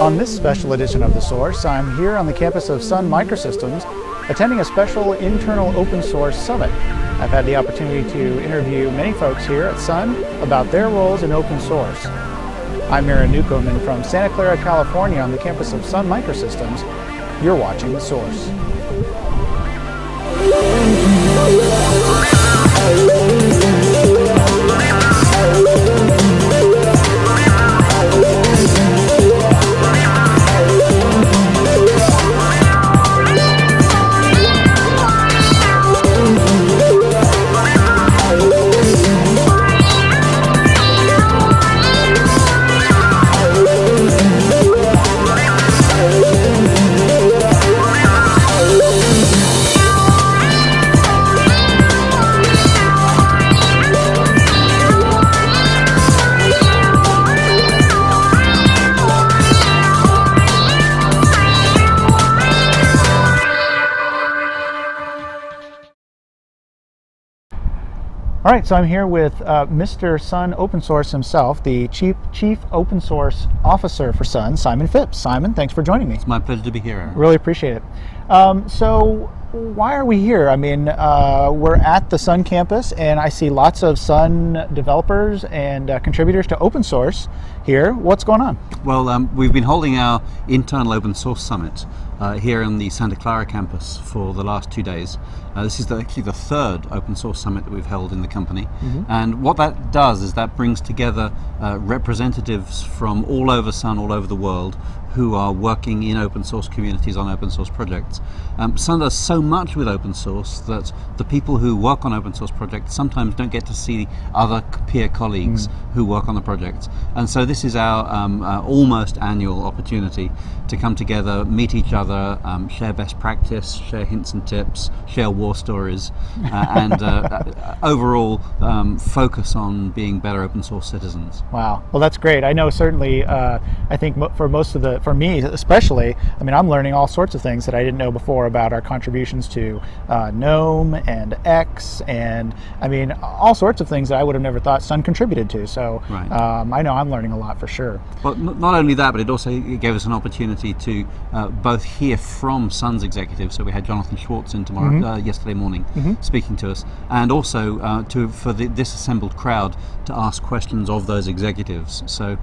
On this special edition of The Source, I'm here on the campus of Sun Microsystems, attending a special internal open source summit. I've had the opportunity to interview many folks here at Sun about their roles in open source. I'm Newcomb, and from Santa Clara, California, on the campus of Sun Microsystems, you're watching The Source. All right, so I'm here with Mr. Sun Open Source himself, the Chief Open Source Officer for Sun, Simon Phipps. Simon, thanks for joining me. It's my pleasure to be here, Aaron. Really appreciate it. So why are we here? I mean, we're at the Sun campus, and I see lots of Sun developers and contributors to open source here. What's going on? Well, we've been holding our internal open source summit here on the Santa Clara campus for the last 2 days. This is actually the third open source summit that we've held in the company. Mm-hmm. And what that does is that brings together representatives from all over Sun, all over the world, who are working in open source communities on open source projects. Sun does so much with open source that the people who work on open source projects sometimes don't get to see other peer colleagues who work on the projects. And so this is our almost annual opportunity to come together, meet each other, share best practice, share hints and tips, share war stories, and overall focus on being better open source citizens. Wow, well that's great. I know certainly, I think for me especially, I mean, I'm learning all sorts of things that I didn't know before about our contributions to Gnome and X, and I mean, all sorts of things that I would have never thought Sun contributed to. So right. I know I'm learning a lot for sure. Well, not only that, but it also gave us an opportunity to both hear from Sun's executives. So we had Jonathan Schwartz in yesterday morning speaking to us, and also for this assembled crowd to ask questions of those executives. So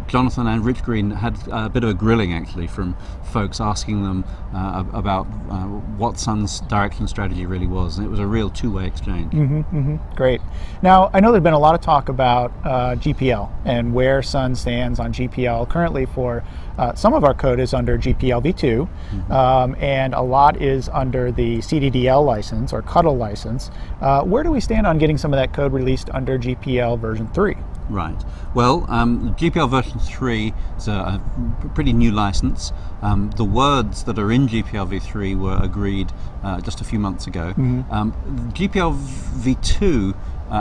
Jonathan and Rich Green had a bit of a grilling actually from folks asking them about what Sun's direction strategy really was, and it was a real two-way exchange. Great. Now, I know there's been a lot of talk about GPL and where Sun stands on GPL. Currently, for some of our code is under GPL v2, and a lot is under the CDDL license or CUDL license. Where do we stand on getting some of that code released under GPL version 3? Right. Well, GPL version 3 is a pretty new license. The words that are in GPL v3 were agreed just a few months ago. GPL v2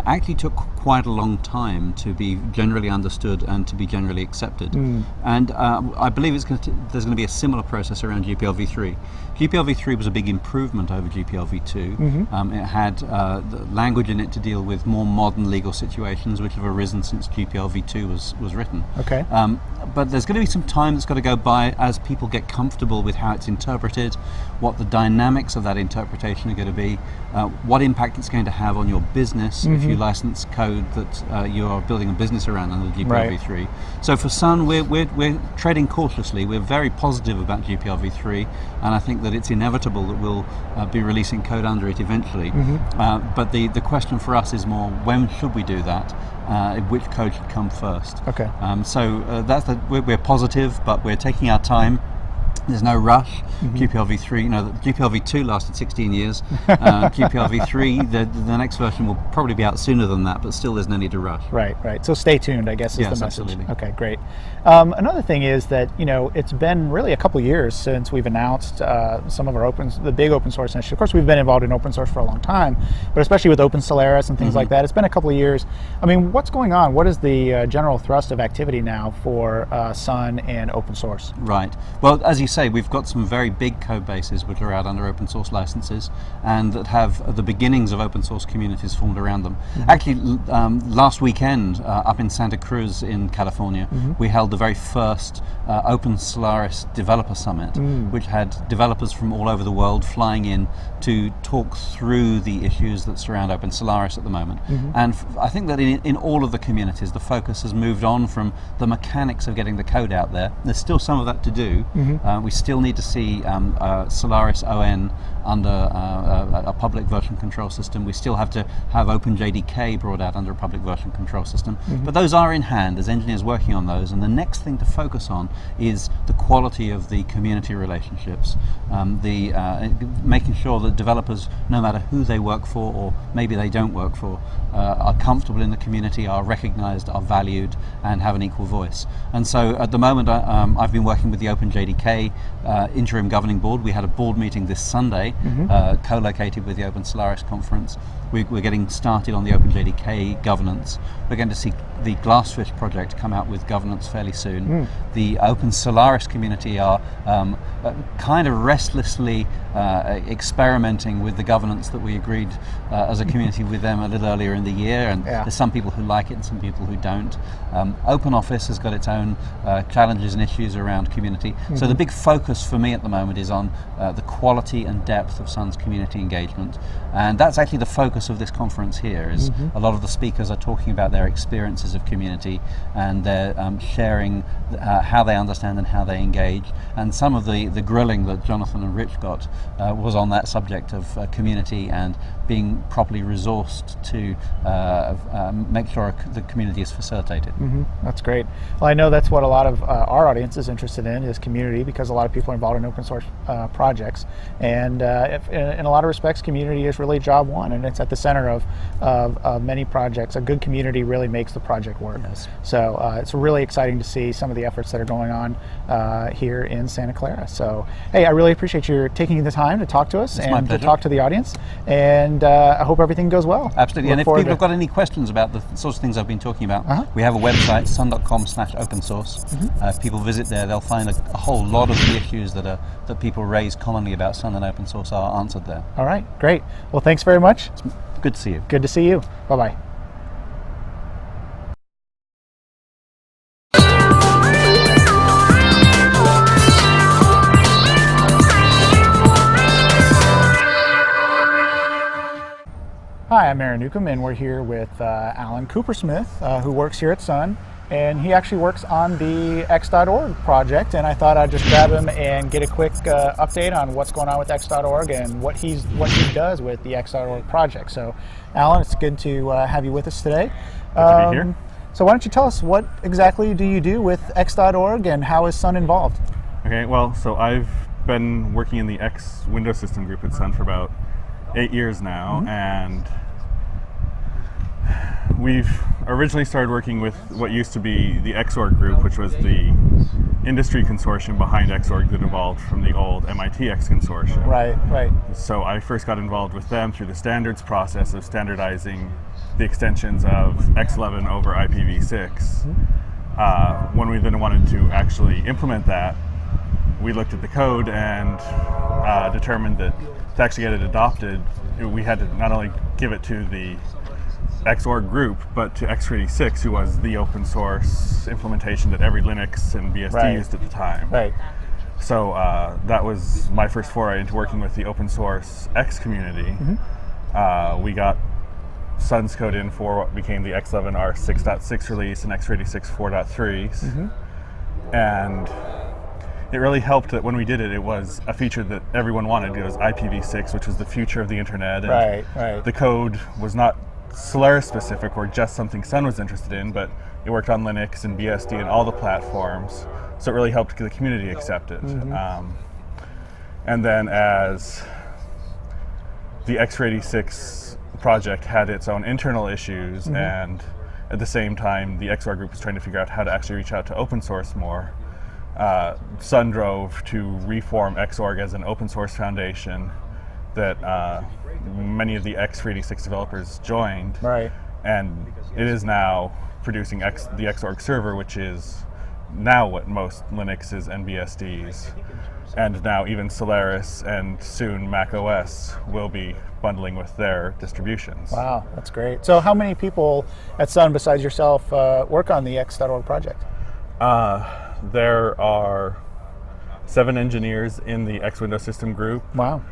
actually took quite a long time to be generally understood and to be generally accepted. And I believe there's going to be a similar process around GPL v3. GPL v3 was a big improvement over GPL v2. It had language in it to deal with more modern legal situations which have arisen since GPL v2 was written. Okay. But there's going to be some time that's got to go by as people get comfortable with how it's interpreted, what the dynamics of that interpretation are going to be, what impact it's going to have on your business if you license code that you are building a business around under GPL v3. So for Sun, we're treading cautiously. We're very positive about GPL v3, and I think that it's inevitable that we'll be releasing code under it eventually. But the question for us is more, when should we do that? Which code should come first? Okay. We're positive, but we're taking our time. There's no rush. GPL v3, GPL v2 lasted 16 years. GPL v3, the next version will probably be out sooner than that, but still there's no need to rush. Right. So stay tuned, I guess, is the message. Absolutely. Okay, great. Another thing is that, it's been really a couple years since we've announced some of our the big open source initiatives. Of course, we've been involved in open source for a long time, but especially with Open Solaris and things like that, it's been a couple of years. I mean, what's going on? What is the general thrust of activity now for Sun and open source? Right. Well, as you say, we've got some very big code bases which are out under open source licenses and that have the beginnings of open source communities formed around them. Actually, last weekend up in Santa Cruz in California, we held the very first Open Solaris Developer Summit, which had developers from all over the world flying in to talk through the issues that surround Open Solaris at the moment. And I think that in all of the communities, the focus has moved on from the mechanics of getting the code out there. There's still some of that to do. We still need to see Solaris ON under a public version control system. We still have to have OpenJDK brought out under a public version control system. But those are in hand. There's engineers working on those, and the next thing to focus on is the quality of the community relationships, making sure that developers, no matter who they work for or maybe they don't work for, are comfortable in the community, are recognized, are valued, and have an equal voice. And so at the moment I've been working with the OpenJDK interim governing board. We had a board meeting this Sunday, co-located with the Open Solaris conference. We're getting started on the OpenJDK governance. We're going to see the Glassfish project come out with governance fairly soon. The Open Solaris community are kind of restlessly experimenting with the governance that we agreed as a community with them a little earlier in the year, and there's some people who like it and some people who don't. OpenOffice has got its own challenges and issues around community. So the big focus for me at the moment is on the quality and depth of Sun's community engagement, and that's actually the focus of this conference here. Is a lot of the speakers are talking about their experiences of community, and they're sharing how they understand and how they engage. And some of the grilling that Jonathan and Rich got was on that subject of community and being properly resourced to make sure the community is facilitated. That's great. Well, I know that's what a lot of our audience is interested in, is community, because a lot of people are involved in open source projects, and in a lot of respects, community is really job one, and it's at the center of many projects. A good community really makes the project work. So it's really exciting to see some of the efforts that are going on here in Santa Clara. So hey, I really appreciate you taking the time to talk to us and to talk to the audience, and I hope everything goes well. Absolutely. And if people have got any questions about the sorts of things I've been talking about, we have a website, sun.com/open source. If people visit there, they'll find a whole lot of the issues that people raise commonly about Sun and open source are answered there. All right, great. Well, thanks very much. It's good to see you. Good to see you. Bye-bye. Hi, I'm Aaron Newcomb, and we're here with Alan Coopersmith, who works here at Sun, and he actually works on the X.org project, and I thought I'd just grab him and get a quick update on what's going on with X.org and what he does with the X.org project. So, Alan, it's good to have you with us today. Good to be here. So why don't you tell us, what exactly do you do with X.org, and how is Sun involved? Okay, well, so I've been working in the X Window System group at Sun for about 8 years now, and we've originally started working with what used to be the Xorg group, which was the industry consortium behind Xorg that evolved from the old MIT X consortium. Right. So I first got involved with them through the standards process of standardizing the extensions of X11 over IPv6. When we then wanted to actually implement that, we looked at the code and determined that to actually get it adopted, we had to not only give it to the Xorg group, but to x86, who was the open source implementation that every Linux and BSD used at the time. Right. So that was my first foray into working with the open source X community. We got Sun's code in for what became the X11 R6.6 release and x86 4.3s. And it really helped that when we did it, it was a feature that everyone wanted. It was IPv6, which was the future of the internet. And the code was not Solaris specific or just something Sun was interested in, but it worked on Linux and BSD and all the platforms. So it really helped the community accept it. And then as the x86 project had its own internal issues, and at the same time the XOR group was trying to figure out how to actually reach out to open source more, Sun drove to reform Xorg as an open source foundation that many of the x86 developers joined. And it is now producing the Xorg server, which is now what most Linux is NBSDs. And now even Solaris and soon Mac OS will be bundling with their distributions. Wow, that's great. So how many people at Sun besides yourself work on the X.org project? There are 7 engineers in the X Window System group. Wow.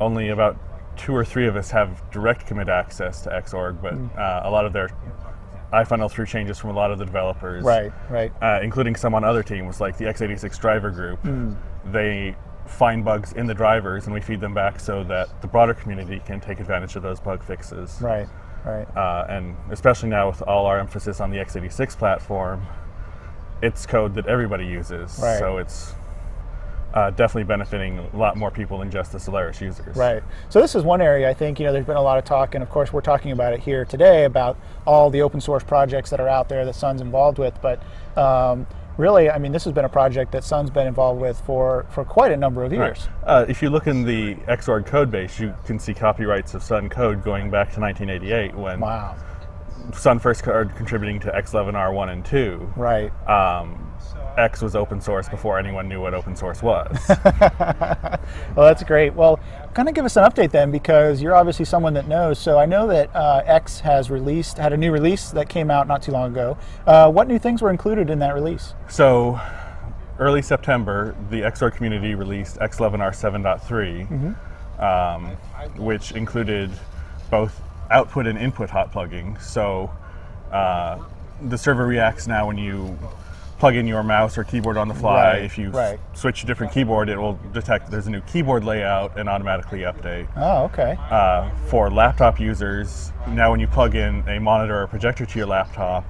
Only about 2 or 3 of us have direct commit access to Xorg, but a lot of their I funnel through changes from a lot of the developers, right, including some on other teams like the x86 driver group. They find bugs in the drivers and we feed them back so that the broader community can take advantage of those bug fixes. Right. And especially now with all our emphasis on the x86 platform, it's code that everybody uses. Right. So it's definitely benefiting a lot more people than just the Solaris users. Right. So this is one area I think, there's been a lot of talk, and of course we're talking about it here today about all the open source projects that are out there that Sun's involved with, but really, I mean, this has been a project that Sun's been involved with for quite a number of years. Right. If you look in the Xorg code base, you can see copyrights of Sun code going back to 1988 when Sun first started contributing to X11R1 and 2. Right. X was open source before anyone knew what open source was. Well, that's great. Well, kind of give us an update then, because you're obviously someone that knows. So I know that X has had a new release that came out not too long ago. What new things were included in that release? So early September, the Xorg community released X11R 7.3, which included both output and input hot plugging. So the server reacts now when you plug in your mouse or keyboard on the fly. Right, if you right. switch to a different keyboard, it will detect there's a new keyboard layout and automatically update. Oh, okay. For laptop users, now when you plug in a monitor or projector to your laptop,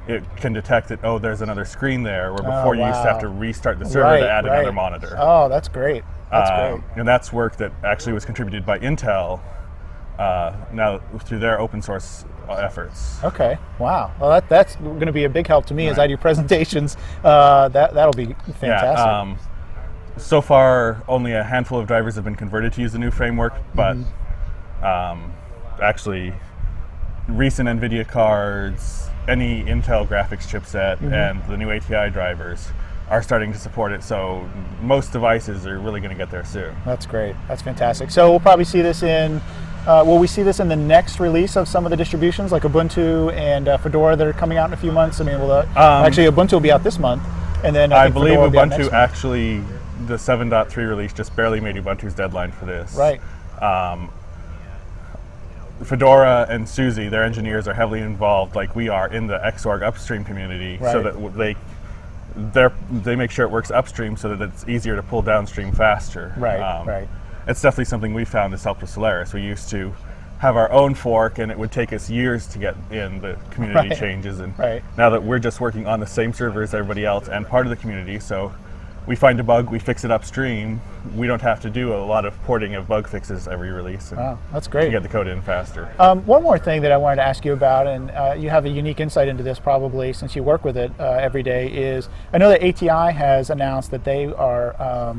it can detect that, oh, there's another screen there, where before you used to have to restart the server to add another monitor. Oh, that's great. That's great. And that's work that actually was contributed by Intel now through their open source efforts. Okay. Wow. Well, that's going to be a big help to me as I do presentations. That'll be fantastic. Yeah, so far, only a handful of drivers have been converted to use the new framework, but actually, recent NVIDIA cards, any Intel graphics chipset, and the new ATI drivers are starting to support it, so most devices are really going to get there soon. That's great. That's fantastic. So we'll probably see this in, will we see this in the next release of some of the distributions, like Ubuntu and Fedora that are coming out in a few months? I mean, actually Ubuntu will be out this month, and then I think believe Fedora will be out next Ubuntu month. actually, the 7.3 release just barely made Ubuntu's deadline for this. Right. Fedora and Suzy, their engineers, are heavily involved, like we are, in the Xorg upstream community, so that they make sure it works upstream so that it's easier to pull downstream faster. Right. It's definitely something we found has helped with Solaris. We used to have our own fork, and it would take us years to get in the community changes. And now that we're just working on the same server as everybody else and part of the community, so we find a bug, we fix it upstream. We don't have to do a lot of porting of bug fixes every release. And that's great. to get the code in faster. One more thing that I wanted to ask you about, and you have a unique insight into this probably since you work with it every day, is I know that ATI has announced that they are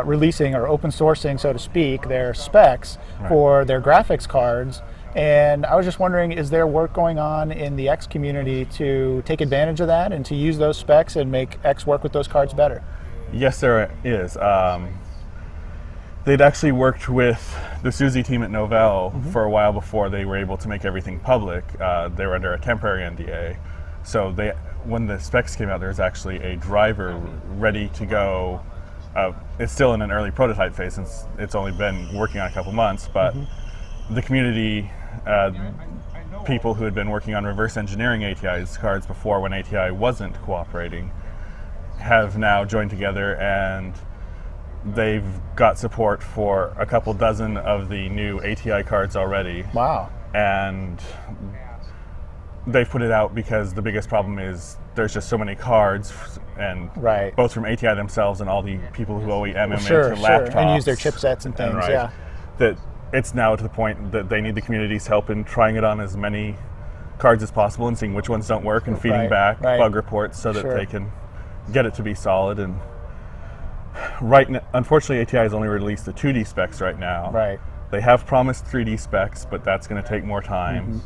releasing or open sourcing, so to speak, their specs for their graphics cards. And I was just wondering, is there work going on in the X community to take advantage of that and to use those specs and make X work with those cards better? Yes, there is. They'd actually worked with the Suzy team at Novell for a while before they were able to make everything public. They were under a temporary NDA. So when the specs came out, there was actually a driver ready to go. It's still in an early prototype phase since it's only been working on a couple months, but the community, people who had been working on reverse engineering ATI's cards before when ATI wasn't cooperating, have now joined together, and they've got support for a couple dozen of the new ATI cards already. Wow. And they've put it out because the biggest problem is there's just so many cards, and both from ATI themselves and all the people who OEM them into laptops. And use their chipsets and things, that it's now to the point that they need the community's help in trying it on as many cards as possible and seeing which ones don't work and feeding back bug reports so that they can get it to be solid. And unfortunately, ATI has only released the 2D specs right now. They have promised 3D specs, but that's going to take more time.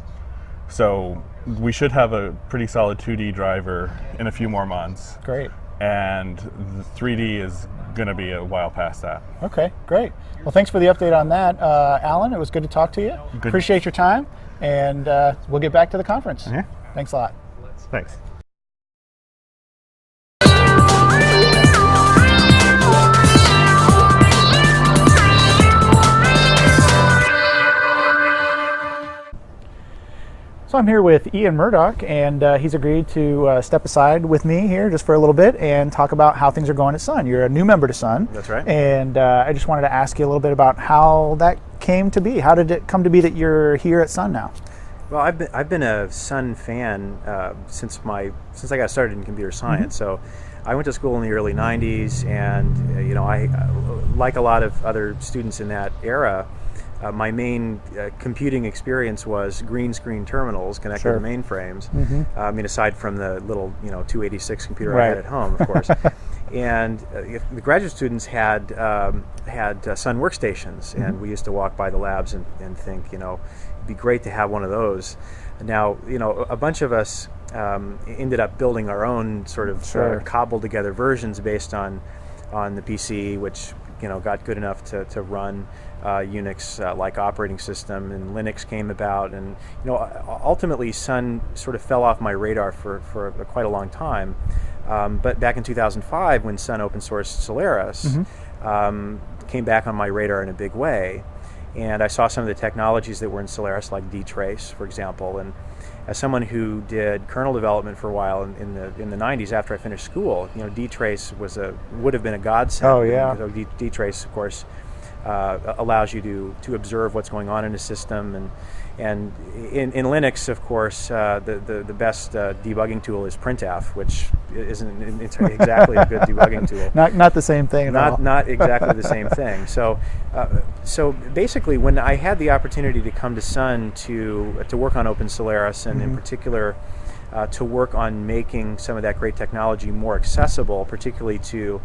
So we should have a pretty solid 2D driver in a few more months. Great. And the 3D is going to be a while past that. Okay, great. Well, thanks for the update on that, Alan. It was good to talk to you. Good. Appreciate your time, and we'll get back to the conference. Yeah. Thanks a lot. Thanks. So I'm here with Ian Murdock, and he's agreed to step aside with me here just for a little bit and talk about how things are going at Sun. You're a new member to Sun. That's right. And I just wanted to ask you a little bit about how that came to be. How did it come to be that you're here at Sun now? Well, I've been a Sun fan since I got started in computer science. So I went to school in the early '90s, and I like a lot of other students in that era. My main computing experience was green screen terminals connected to mainframes. Aside from the little 286 computer I had at home, of course. And the graduate students had Sun workstations, and we used to walk by the labs and think, it'd be great to have one of those. Now, a bunch of us ended up building our own sort of cobbled together versions based on the PC, which got good enough to run Unix like operating system, and Linux came about, and ultimately Sun sort of fell off my radar for quite a long time. But back in 2005, when Sun open sourced Solaris, came back on my radar in a big way, and I saw some of the technologies that were in Solaris, like dtrace, for example. And as someone who did kernel development for a while in the 90s after I finished school, dtrace would have been a godsend. Oh yeah. So dtrace, of course, allows you to observe what's going on in a system, and in Linux, of course, the best debugging tool is printf, which isn't exactly a good debugging tool. Not the same thing at all. Not exactly the same thing. So basically, when I had the opportunity to come to Sun to work on Open Solaris, and in particular to work on making some of that great technology more accessible, particularly to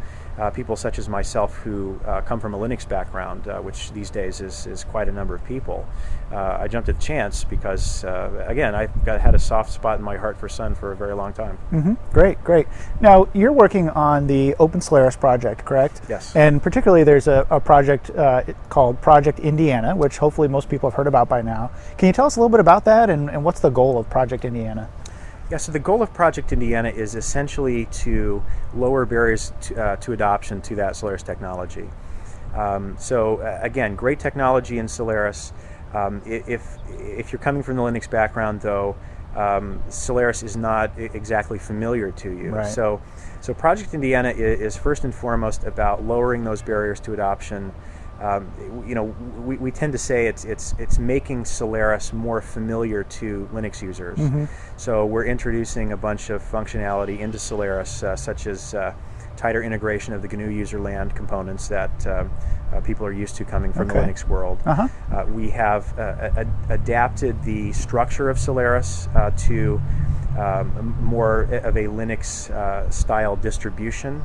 people such as myself who come from a Linux background, which these days is quite a number of people. I jumped at the chance because, again, I've had a soft spot in my heart for Sun for a very long time. Great. Now, you're working on the Open Solaris project, correct? Yes. And particularly there's a project called Project Indiana, which hopefully most people have heard about by now. Can you tell us a little bit about that, and what's the goal of Project Indiana? Yeah, so the goal of Project Indiana is essentially to lower barriers to adoption to that Solaris technology. Again, great technology in Solaris. If you're coming from the Linux background, though, Solaris is not exactly familiar to you. Right. So Project Indiana is first and foremost about lowering those barriers to adoption. We tend to say it's making Solaris more familiar to Linux users. So we're introducing a bunch of functionality into Solaris, such as tighter integration of the GNU user land components that people are used to coming from the Linux world. We have adapted the structure of Solaris to more of a Linux style distribution,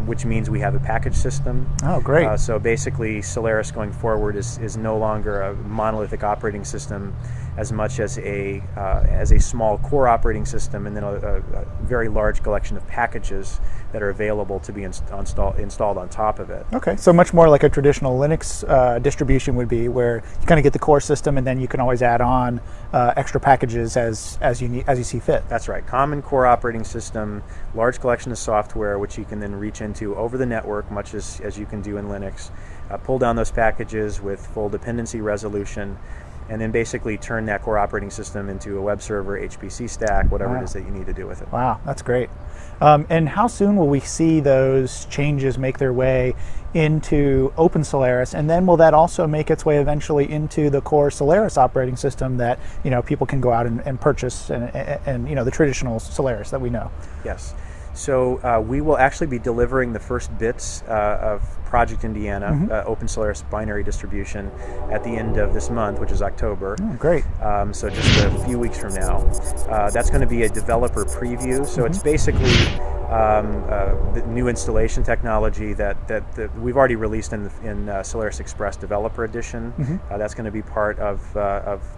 which means we have a package system. Oh, great. So basically, Solaris going forward is no longer a monolithic operating system as much as a small core operating system, and then a very large collection of packages that are available to be installed on top of it. Okay, so much more like a traditional Linux distribution would be, where you kind of get the core system, and then you can always add on extra packages as you see fit. That's right. Common core operating system, large collection of software, which you can then reach into over the network, much as you can do in Linux. Pull down those packages with full dependency resolution, and then basically turn that core operating system into a web server, HPC stack, whatever it is that you need to do with it. Wow, that's great. And how soon will we see those changes make their way into Open Solaris, and then will that also make its way eventually into the core Solaris operating system that people can go out and purchase, and the traditional Solaris that we know? Yes. So we will actually be delivering the first bits of Project Indiana, Open Solaris binary distribution, at the end of this month, which is October. Oh, great. So just a few weeks from now. That's going to be a developer preview. So it's basically the new installation technology that we've already released in Solaris Express Developer Edition. That's going to be part of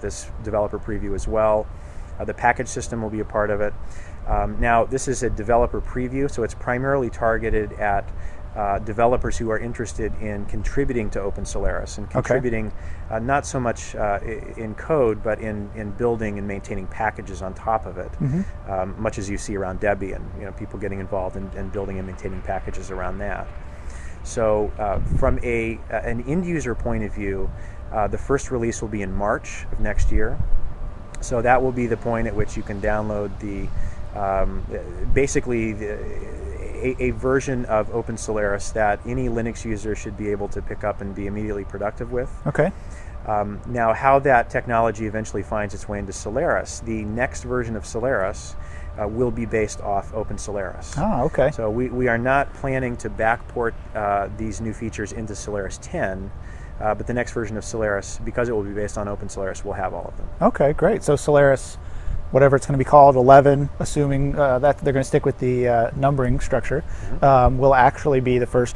this developer preview as well. The package system will be a part of it. Now, this is a developer preview, so it's primarily targeted at developers who are interested in contributing to Open Solaris and contributing not so much in code, but in building and maintaining packages on top of it, much as you see around Debian, people getting involved in building and maintaining packages around that. So from an end user point of view, the first release will be in March of next year. So that will be the point at which you can download basically a version of Open Solaris that any Linux user should be able to pick up and be immediately productive with. Okay. Now, how that technology eventually finds its way into Solaris, the next version of Solaris will be based off Open Solaris. Oh, okay. So we are not planning to backport these new features into Solaris 10, but the next version of Solaris, because it will be based on Open Solaris, will have all of them. Okay, great. So Solaris, whatever it's going to be called, 11, assuming that they're going to stick with the numbering structure, will actually be the first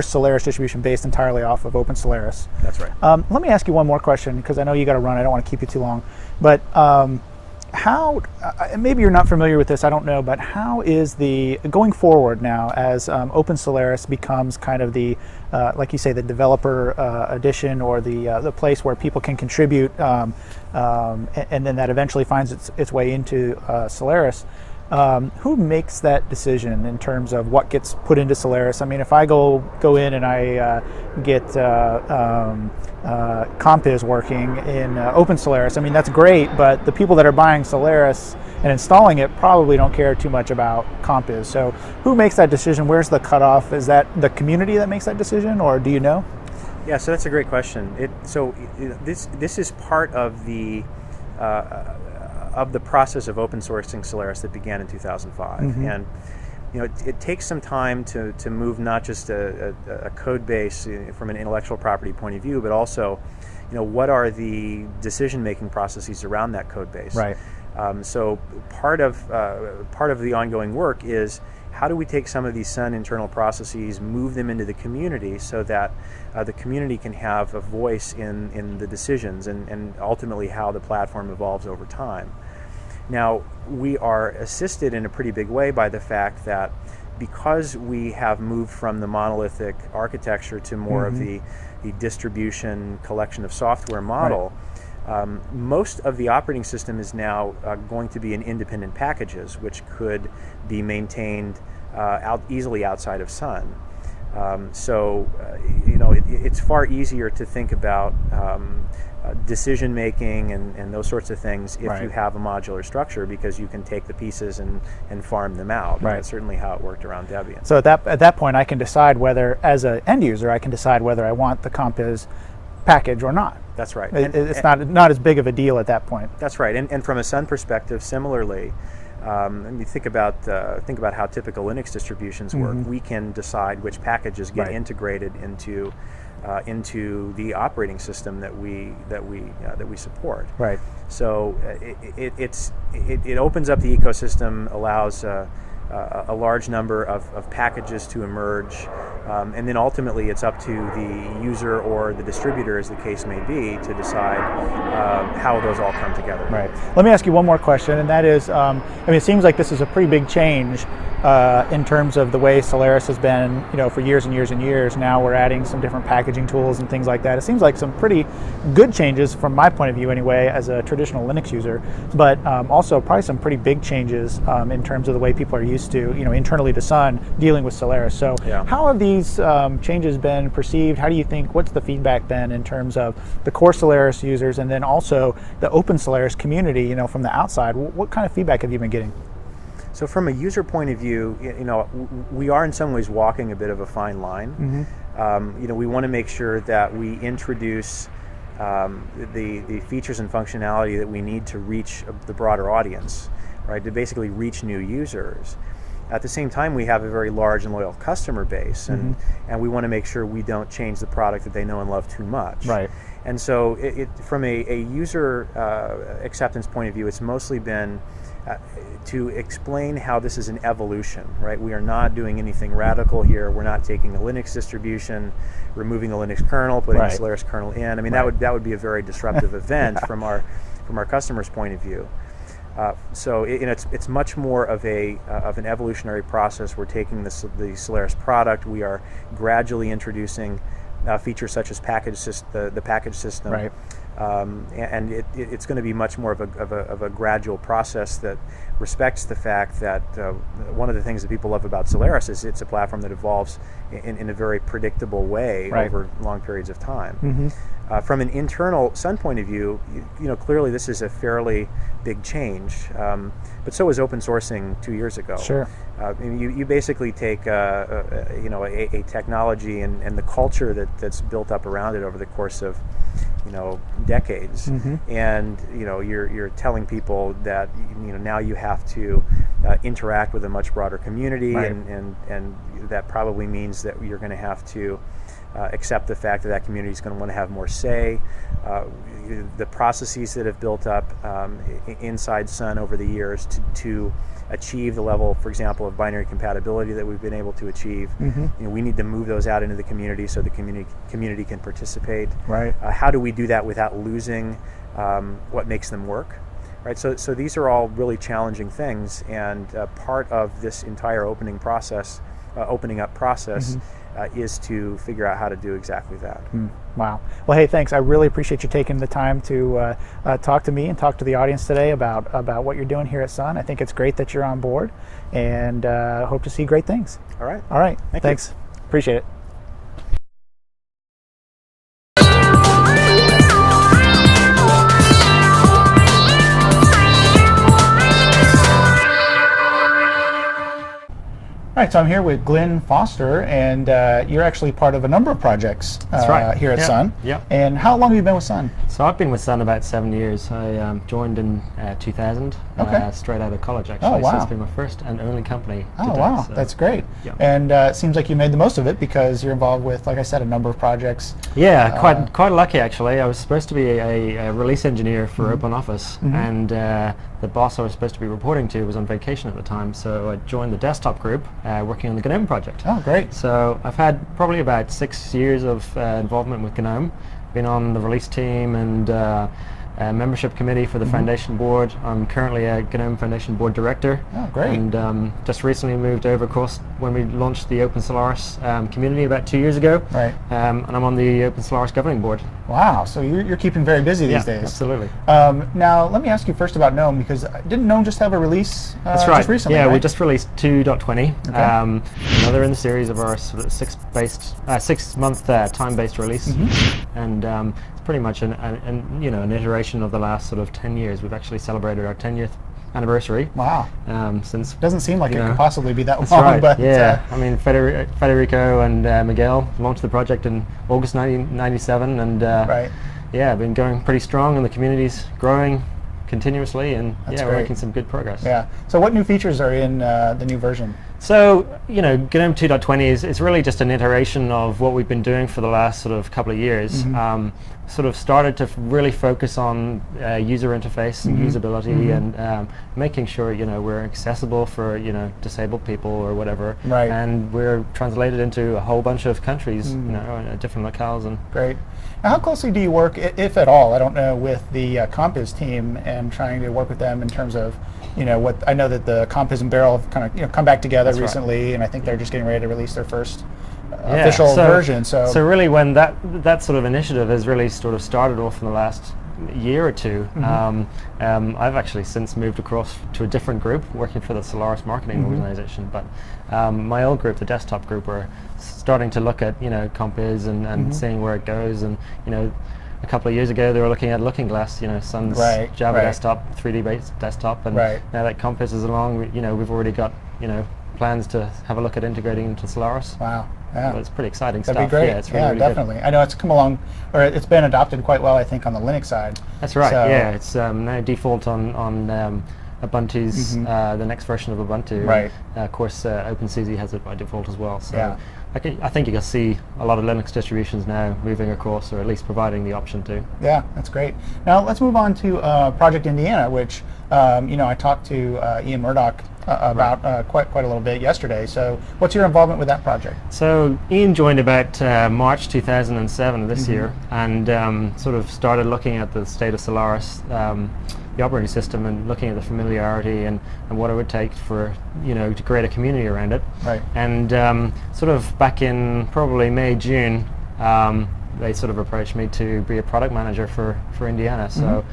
Solaris distribution based entirely off of Open Solaris. That's right. Let me ask you one more question, because I know you got to run. I don't want to keep you too long. But how, maybe you're not familiar with this, I don't know, but how is going forward now as Open Solaris becomes kind of the, like you say, the developer edition, or the place where people can contribute, and then that eventually finds its way into Solaris. Who makes that decision in terms of what gets put into Solaris? I mean, if I go in and I get Compiz working in Open Solaris, I mean, that's great, but the people that are buying Solaris and installing it probably don't care too much about Compiz. So who makes that decision? Where's the cutoff? Is that the community that makes that decision, or do you know? Yeah, so that's a great question. This is part of the process of open sourcing Solaris that began in 2005, and it takes some time to move not just a code base from an intellectual property point of view, but also, what are the decision-making processes around that code base. Right. So part of the ongoing work is, how do we take some of these Sun internal processes, move them into the community, so that the community can have a voice in the decisions and ultimately how the platform evolves over time. Now, we are assisted in a pretty big way by the fact that because we have moved from the monolithic architecture to more of the distribution collection of software model, most of the operating system is now going to be in independent packages, which could be maintained easily outside of Sun. It's far easier to think about decision making and those sorts of things if you have a modular structure, because you can take the pieces and farm them out. Right. That's certainly how it worked around Debian. So at that point, I can decide whether, as an end user, I can decide whether I want the Compiz package or not. That's right. It's not as big of a deal at that point. That's right. And from a Sun perspective, similarly, and you think about how typical Linux distributions work. We can decide which packages get integrated into the operating system that we support. Right. So it opens up the ecosystem, allows a large number of packages to emerge, and then ultimately it's up to the user or the distributor, as the case may be, to decide how those all come together. Right. Let me ask you one more question, and that is, it seems like this is a pretty big change in terms of the way Solaris has been, for years and years and years. Now we're adding some different packaging tools and things like that. It seems like some pretty good changes from my point of view anyway, as a traditional Linux user, but also probably some pretty big changes in terms of the way people are used to, internally to Sun, dealing with Solaris. So how have these changes been perceived? How do you think, what's the feedback been in terms of the core Solaris users, and then also the open Solaris community, from the outside? What kind of feedback have you been getting? So from a user point of view, we are in some ways walking a bit of a fine line. We want to make sure that we introduce the features and functionality that we need to reach the broader audience, right? To basically reach new users. At the same time, we have a very large and loyal customer base, and we want to make sure we don't change the product that they know and love too much. Right. And so from a user acceptance point of view, it's mostly been to explain how this is an evolution, right? We are not doing anything radical here. We're not taking a Linux distribution, removing a Linux kernel, putting a Solaris kernel in. I mean, that would be a very disruptive event from our customer's point of view. So it's much more of an evolutionary process. We're taking the Solaris product. We are gradually introducing features such as the package system, right. And it's going to be much more of a gradual process that respects the fact that one of the things that people love about Solaris is it's a platform that evolves in a very predictable way over long periods of time. Mm-hmm. From an internal Sun point of view, clearly this is a fairly big change, but so was open sourcing 2 years ago. Sure. You basically take a technology and the culture that's built up around it over the course of decades, mm-hmm. and you're telling people that now you have to interact with a much broader community, right. and that probably means that you're going to have to accept the fact that community is going to want to have more say. The processes that have built up inside Sun over the years to achieve the level, for example, of binary compatibility that we've been able to achieve. Mm-hmm. We need to move those out into the community so the community can participate. Right. How do we do that without losing what makes them work? Right. So these are all really challenging things, and part of this entire opening up process, mm-hmm. Is to figure out how to do exactly that. Wow. Well, hey, thanks. I really appreciate you taking the time to talk to me and talk to the audience today about what you're doing here at Sun. I think it's great that you're on board, and hope to see great things. All right. All right. Thanks. You. Appreciate it. All right, so I'm here with Glynn Foster, and you're actually part of a number of projects here at Sun. Yep. And how long have you been with Sun? So I've been with Sun about 7 years. I joined in 2000, straight out of college actually. Oh, wow. So it's been my first and only company to Oh, date, wow, so. that's great. Yep. And it seems like you made the most of it because you're involved with, like I said, a number of projects. Yeah, quite lucky actually. I was supposed to be a release engineer for mm-hmm. OpenOffice, mm-hmm. and the boss I was supposed to be reporting to was on vacation at the time, so I joined the desktop group working on the Gnome project. Oh, great. So I've had probably about 6 years of involvement with Gnome. Been on the release team and membership committee for the mm-hmm. foundation board. I'm currently a Gnome Foundation board director. Oh, great. And just recently moved over, of course, when we launched the Open Solaris community about 2 years ago. Right. And I'm on the Open Solaris governing board. Wow, so you're keeping very busy these days. Absolutely. Now, let me ask you first about Gnome, because didn't Gnome just have a release That's right. just recently, Yeah, right? we just released 2.20. Okay. Another in the series of our sort of 6-month time-based release. Mm-hmm. And it's pretty much an iteration of the last sort of 10 years. We've actually celebrated our 10th anniversary. Wow. Since doesn't seem like it could possibly be that that's long, right. but yeah. I mean, Federico and Miguel launched the project in August 1997, and right. yeah, been going pretty strong, and the community's growing continuously, and That's we're great. making some good progress. Yeah. So what new features are in the new version? So, Gnome 2.20 is really just an iteration of what we've been doing for the last sort of couple of years. Mm-hmm. Sort of started to really focus on user interface and mm-hmm. usability, mm-hmm. and making sure we're accessible for disabled people or whatever. Right. And we're translated into a whole bunch of countries, different locales. And Great. Now, how closely do you work, if at all, I don't know, with the Compiz team and trying to work with them in terms of, what I know that the Compiz and Barrel have kind of come back together That's recently, right. and I think they're just getting ready to release their first official version. So really, when that sort of initiative has really sort of started off in the last year or two, mm-hmm. I've actually since moved across to a different group working for the Solaris marketing mm-hmm. organization. But my old group, the desktop group, are starting to look at Compiz and mm-hmm. seeing where it goes. And a couple of years ago, they were looking at Looking Glass, Sun's right. Java right. desktop, 3D-based desktop, and right. now that Compiz is along, we've already got plans to have a look at integrating into Solaris. Wow. Yeah. Well, it's pretty exciting That'd stuff. be great. Yeah, it's really, really definitely. good. I know it's come along, or it's been adopted quite well, I think, on the Linux side. That's right. So yeah, it's now default on Ubuntu's mm-hmm. The next version of Ubuntu. Right. And, of course, OpenSUSE has it by default as well. So I think you can see a lot of Linux distributions now moving across, or at least providing the option to. Yeah, that's great. Now let's move on to Project Indiana, which I talked to Ian Murdock about quite a little bit yesterday. So what's your involvement with that project? So Ian joined about March 2007 this year, and sort of started looking at the state of Solaris, the operating system, and looking at the familiarity and what it would take for to create a community around it. Right. And sort of back in probably May, June, they sort of approached me to be a product manager for Indiana. So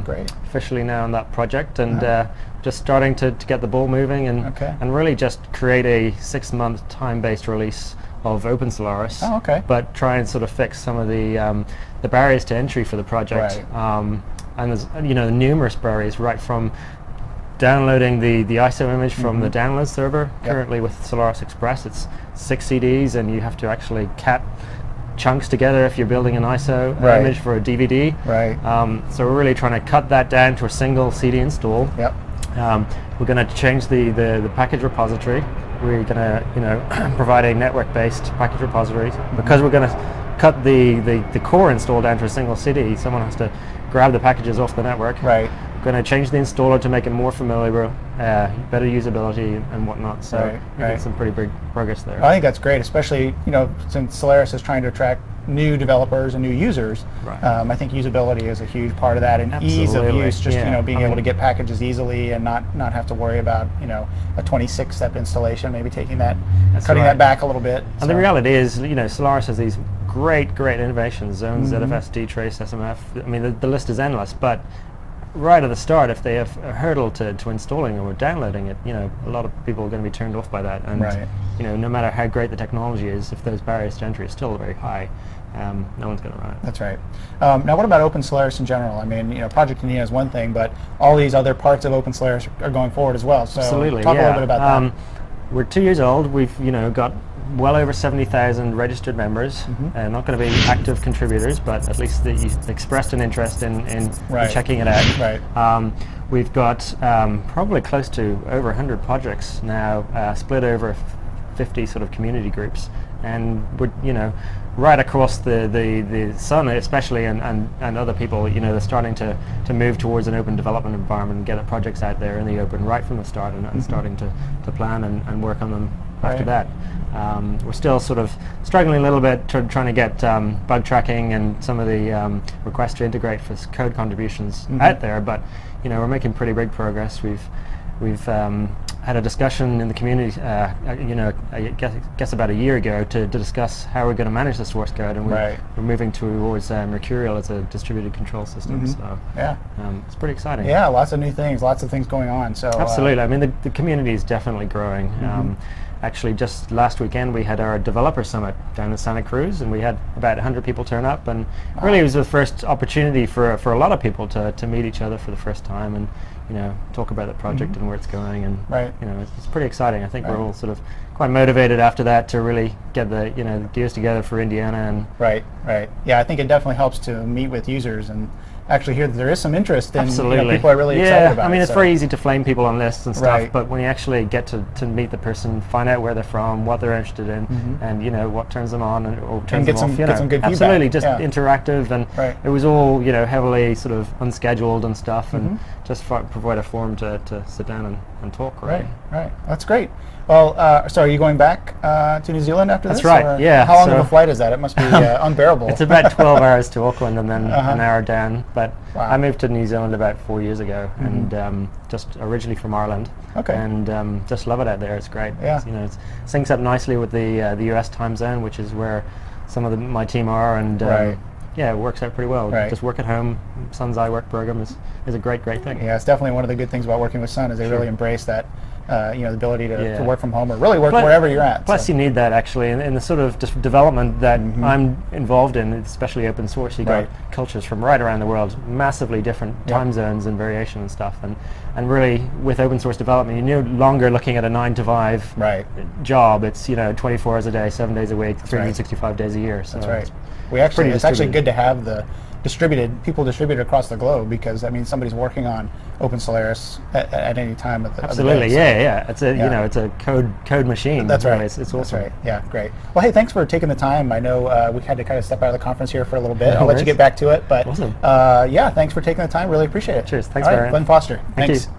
Great. officially now on that project, and just starting to get the ball moving, and really just create a 6-month time-based release of Open Solaris. Oh, okay. But try and sort of fix some of the barriers to entry for the project. Right. And there's numerous barriers, right from downloading the ISO image from the download server. Currently with Solaris Express, it's 6 CDs, and you have to actually cat chunks together if you're building an ISO image for a DVD. Right. So we're really trying to cut that down to a single CD install. Yep. We're going to change the package repository. We're going to provide a network-based package repository, because we're going to cut the core install down to a single CD. Someone has to grab the packages off the network. Right. We're going to change the installer to make it more familiar, better usability and whatnot. So making some pretty big progress there. I think that's great, especially since Solaris is trying to attract new developers and new users. Right. I think usability is a huge part of that, and ease of use, just being able to get packages easily and not have to worry about a 26-step installation, maybe cutting that back a little bit. And the reality is, Solaris has these great innovations: Zone, ZFS, dtrace, SMF. I mean, the list is endless, but right at the start, if they have a hurdle to installing or downloading it, a lot of people are going to be turned off by that. And no matter how great the technology is, if those barriers to entry are still very high, no one's going to run it. That's right. Now, what about Open Solaris in general? I mean, Project Indiana is one thing, but all these other parts of Open Solaris are going forward as well. So Absolutely, talk a little bit about that. We're 2 years old. We've got well over 70,000 registered members. Not going to be active contributors, but at least you've expressed an interest in checking it out. Right. We've got probably close to over 100 projects now, split over 50 sort of community groups, and we're right across the Sun, especially, and other people. They're starting to move towards an open development environment and get projects out there in the open right from the start, and starting to plan and work on them after that. We're still sort of struggling a little bit trying to get bug tracking and some of the requests to integrate for code contributions out there, but we're making pretty big progress. We've had a discussion in the community, I guess about a year ago, to discuss how we're going to manage the source code, and we're moving towards Mercurial as a distributed control system. So it's pretty exciting. Yeah, lots of new things, lots of things going on. So absolutely. I mean, the community is definitely growing. Actually, just last weekend we had our developer summit down in Santa Cruz, and we had about 100 people turn up, and really it was the first opportunity for a lot of people to meet each other for the first time, and talk about the project and where it's going, and it's pretty exciting. I think we're all sort of quite motivated after that to really get the the gears together for Indiana. And right. Yeah, I think it definitely helps to meet with users and actually hear that there is some interest in people are really excited about it. I mean, it's very easy to flame people on lists and stuff, but when you actually get to meet the person, find out where they're from, what they're interested in, and what turns them on or turns them off, get some good feedback. Absolutely, just interactive, and it was all heavily sort of unscheduled and stuff, and just provide a forum to sit down and talk. Right. That's great. Well, so are you going back to New Zealand after this? That's right, yeah. How long of a flight is that? It must be unbearable. It's about 12 hours to Auckland and then an hour down. But I moved to New Zealand about 4 years ago, and just originally from Ireland. Okay. And just love it out there. It's great. Yeah. It syncs up nicely with the US time zone, which is where some of my team are, and it works out pretty well. Just work at home. Sun's iWork program is a great thing. Yeah, it's definitely one of the good things about working with Sun is they really embrace that. The ability to work from home or really work wherever you're at. Plus, you need that actually in the sort of just development that I'm involved in, especially open source. You got cultures from right around the world, massively different time zones and variation and stuff. And really, with open source development, you're no longer looking at a 9-to-5 job. It's 24 hours a day, 7 days a week, 365 days a year. So that's right. It's actually good to have the people distributed across the globe, because I mean somebody's working on Open Solaris at any time of the Absolutely, of the day, yeah. It's a it's a code machine. That's right. It's awesome. That's right. Yeah, great. Well, hey, thanks for taking the time. I know we had to kind of step out of the conference here for a little bit. No I'll let you worries. get back to it. But Awesome. yeah, thanks for taking the time. Really appreciate it. Cheers. Thanks, All right, Brian. Glynn Foster. Thank Thanks. you.